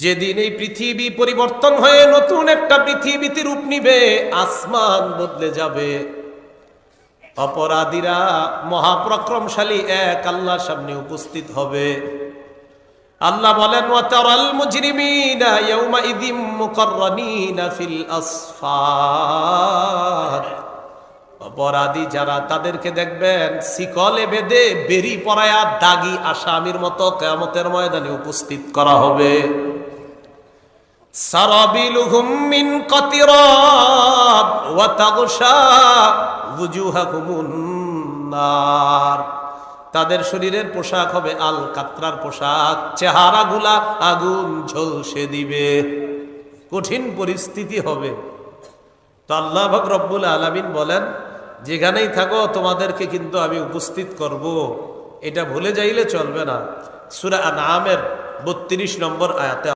যেদিন এই পৃথিবী পরিবর্তন হয়ে নতুন একটা পৃথিবীতে রূপ নিবে, আসমান বদলে যাবে, অপরাধীরা মহাপরাক্রমশালী এক আল্লাহর সামনে উপস্থিত হবে। আল্লাহ বলেন, ওয়াতারাল মুজরিমিনা ইয়াউমাইযিম মুকাররানিনা ফিল আসফার। অপরাধী যারা, তাদেরকে দেখবেন শিকলে বেঁধে বেরি পরায়া দাগী আসামির মতো কিয়ামতের ময়দানে উপস্থিত করা হবে। সারাবিলুহুম মিন কাতিরাব ওয়া তাগশা ওয়ুজুহাকুমুন নার। তাদের শরীরের পোশাক হবে আল কাতরার পোশাক, চেহারাগুলা আগুন ঝলসে দিবে। কঠিন পরিস্থিতি হবে। তো আল্লাহ পাক রব্বুল আলামিন বলেন, যেখানেই থাকো তোমাদেরকে কিন্তু আমি উপস্থিত করব, এটা ভুলে যাইলে চলবে না। সূরা আনআমের 32 নম্বর আয়াতে